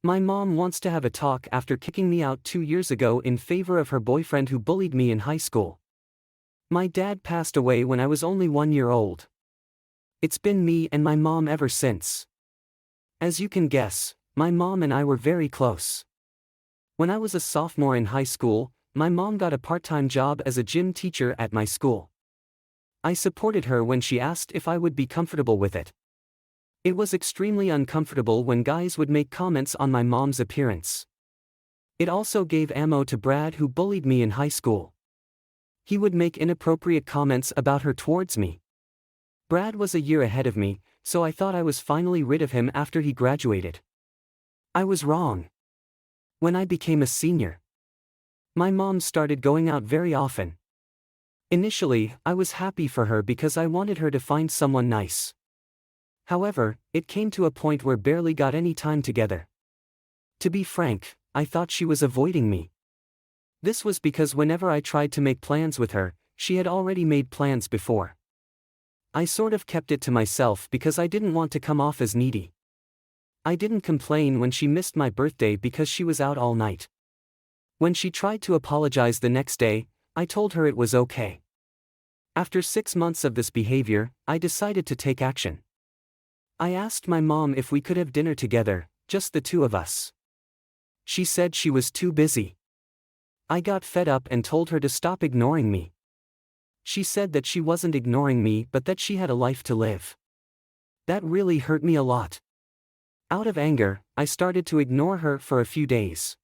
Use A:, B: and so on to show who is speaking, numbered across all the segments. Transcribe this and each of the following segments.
A: My mom wants to have a talk after kicking me out 2 years ago in favor of her boyfriend who bullied me in high school. My dad passed away when I was only 1 year old. It's been me and my mom ever since. As you can guess, my mom and I were very close. When I was a sophomore in high school, my mom got a part-time job as a gym teacher at my school. I supported her when she asked if I would be comfortable with it. It was extremely uncomfortable when guys would make comments on my mom's appearance. It also gave ammo to Brad, who bullied me in high school. He would make inappropriate comments about her towards me. Brad was a year ahead of me, so I thought I was finally rid of him after he graduated. I was wrong. When I became a senior, my mom started going out very often. Initially, I was happy for her because I wanted her to find someone nice. However, it came to a point where barely got any time together. To be frank, I thought she was avoiding me. This was because whenever I tried to make plans with her, she had already made plans before. I sort of kept it to myself because I didn't want to come off as needy. I didn't complain when she missed my birthday because she was out all night. When she tried to apologize the next day, I told her it was okay. After 6 months of this behavior, I decided to take action. I asked my mom if we could have dinner together, just the two of us. She said she was too busy. I got fed up and told her to stop ignoring me. She said that she wasn't ignoring me but that she had a life to live. That really hurt me a lot. Out of anger, I started to ignore her for a few days.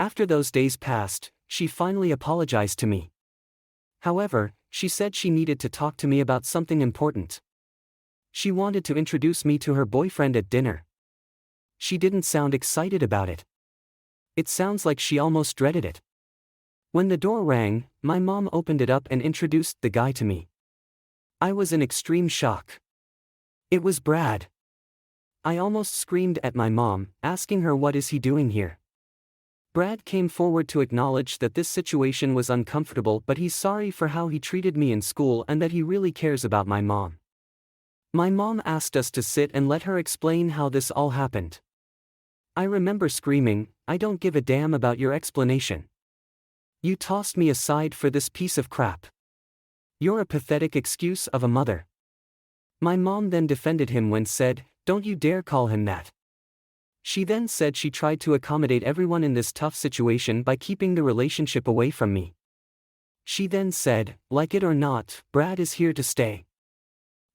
A: After those days passed, she finally apologized to me. However, she said she needed to talk to me about something important. She wanted to introduce me to her boyfriend at dinner. She didn't sound excited about it. It sounds like she almost dreaded it. When the door rang, my mom opened it up and introduced the guy to me. I was in extreme shock. It was Brad. I almost screamed at my mom, asking her what is he doing here. Brad came forward to acknowledge that this situation was uncomfortable but he's sorry for how he treated me in school and that he really cares about my mom. My mom asked us to sit and let her explain how this all happened. I remember screaming, "I don't give a damn about your explanation. You tossed me aside for this piece of crap. You're a pathetic excuse of a mother." My mom then defended him when said, "Don't you dare call him that." She then said she tried to accommodate everyone in this tough situation by keeping the relationship away from me. She then said, "Like it or not, Brad is here to stay.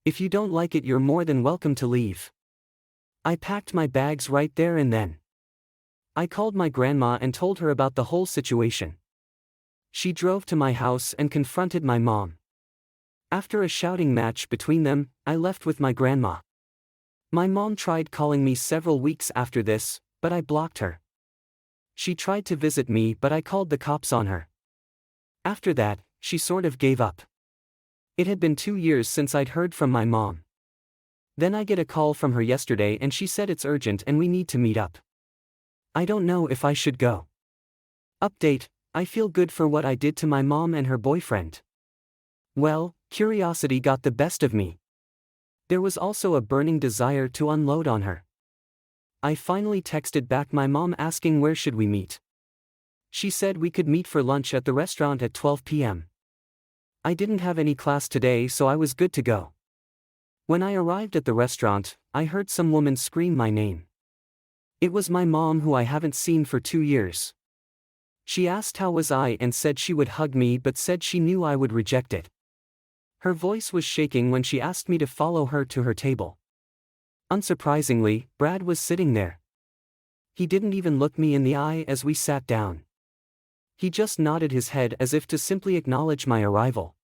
A: If you don't like it, you're more than welcome to leave." I packed my bags right there and then. I called my grandma and told her about the whole situation. She drove to my house and confronted my mom. After a shouting match between them, I left with my grandma. My mom tried calling me several weeks after this, but I blocked her. She tried to visit me but I called the cops on her. After that, she sort of gave up. It had been 2 years since I'd heard from my mom. Then I get a call from her yesterday and she said it's urgent and we need to meet up. I don't know if I should go. Update: I feel good for what I did to my mom and her boyfriend. Well, curiosity got the best of me. There was also a burning desire to unload on her. I finally texted back my mom asking where should we meet. She said we could meet for lunch at the restaurant at 12 p.m. I didn't have any class today so I was good to go. When I arrived at the restaurant, I heard some woman scream my name. It was my mom, who I haven't seen for 2 years. She asked how was I and said she would hug me but said she knew I would reject it. Her voice was shaking when she asked me to follow her to her table. Unsurprisingly, Brad was sitting there. He didn't even look me in the eye as we sat down. He just nodded his head as if to simply acknowledge my arrival.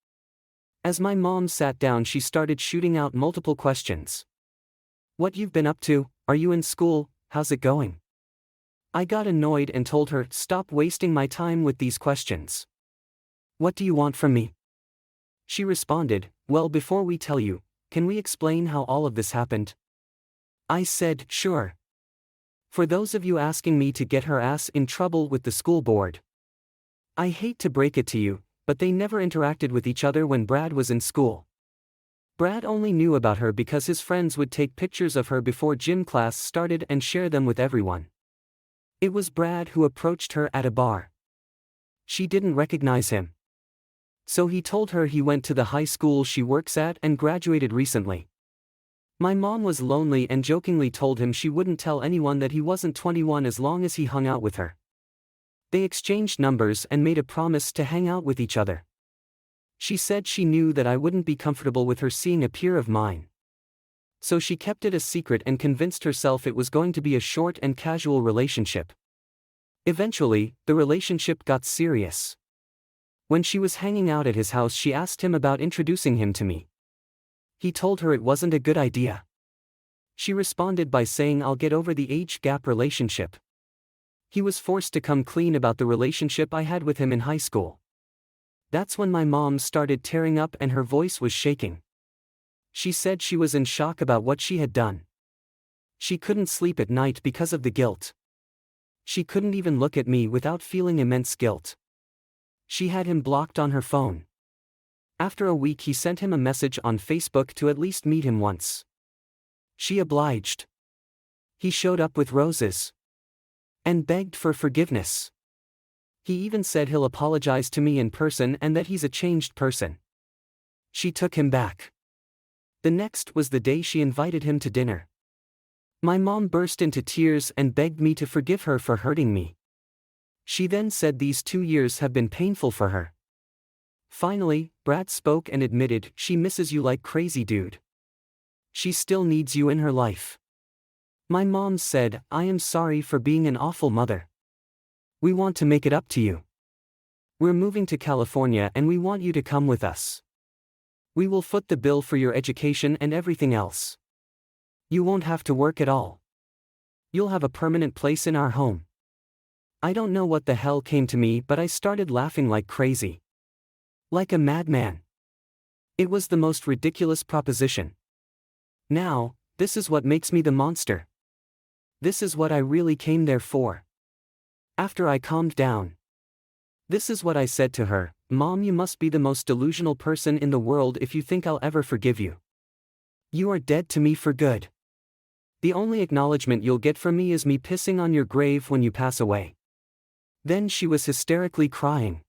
A: As my mom sat down, she started shooting out multiple questions. "What you've been up to? Are you in school? How's it going?" I got annoyed and told her, "Stop wasting my time with these questions. What do you want from me?" She responded, "Well, before we tell you, can we explain how all of this happened?" I said, "Sure. For those of you asking me to get her ass in trouble with the school board. I hate to break it to you, but they never interacted with each other when Brad was in school. Brad only knew about her because his friends would take pictures of her before gym class started and share them with everyone. It was Brad who approached her at a bar. She didn't recognize him. So he told her he went to the high school she works at and graduated recently. My mom was lonely and jokingly told him she wouldn't tell anyone that he wasn't 21 as long as he hung out with her. They exchanged numbers and made a promise to hang out with each other. She said she knew that I wouldn't be comfortable with her seeing a peer of mine. So she kept it a secret and convinced herself it was going to be a short and casual relationship. Eventually, the relationship got serious. When she was hanging out at his house, she asked him about introducing him to me. He told her it wasn't a good idea. She responded by saying, "I'll get over the age gap relationship." He was forced to come clean about the relationship I had with him in high school. That's when my mom started tearing up and her voice was shaking. She said she was in shock about what she had done. She couldn't sleep at night because of the guilt. She couldn't even look at me without feeling immense guilt. She had him blocked on her phone. After a week, he sent him a message on Facebook to at least meet him once. She obliged. He showed up with roses and begged for forgiveness. He even said he'll apologize to me in person and that he's a changed person. She took him back. The next was the day she invited him to dinner. My mom burst into tears and begged me to forgive her for hurting me. She then said these 2 years have been painful for her. Finally, Brad spoke and admitted, "She misses you like crazy, dude. She still needs you in her life." My mom said, "I am sorry for being an awful mother. We want to make it up to you. We're moving to California and we want you to come with us. We will foot the bill for your education and everything else. You won't have to work at all. You'll have a permanent place in our home." I don't know what the hell came to me, but I started laughing like crazy. Like a madman. It was the most ridiculous proposition. Now, this is what makes me the monster. This is what I really came there for. After I calmed down, this is what I said to her: "Mom, you must be the most delusional person in the world if you think I'll ever forgive you. You are dead to me for good. The only acknowledgement you'll get from me is me pissing on your grave when you pass away." Then she was hysterically crying.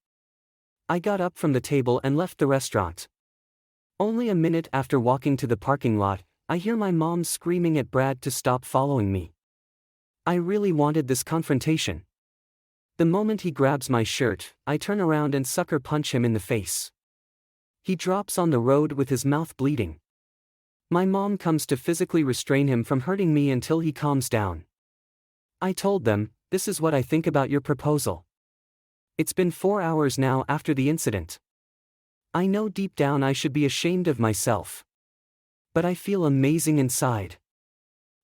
A: I got up from the table and left the restaurant. Only a minute after walking to the parking lot, I hear my mom screaming at Brad to stop following me. I really wanted this confrontation. The moment he grabs my shirt, I turn around and sucker punch him in the face. He drops on the road with his mouth bleeding. My mom comes to physically restrain him from hurting me until he calms down. I told them, "This is what I think about your proposal." It's been 4 hours now after the incident. I know deep down I should be ashamed of myself. But I feel amazing inside.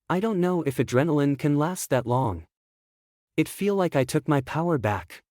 A: I don't know if adrenaline can last that long. It feel like I took my power back.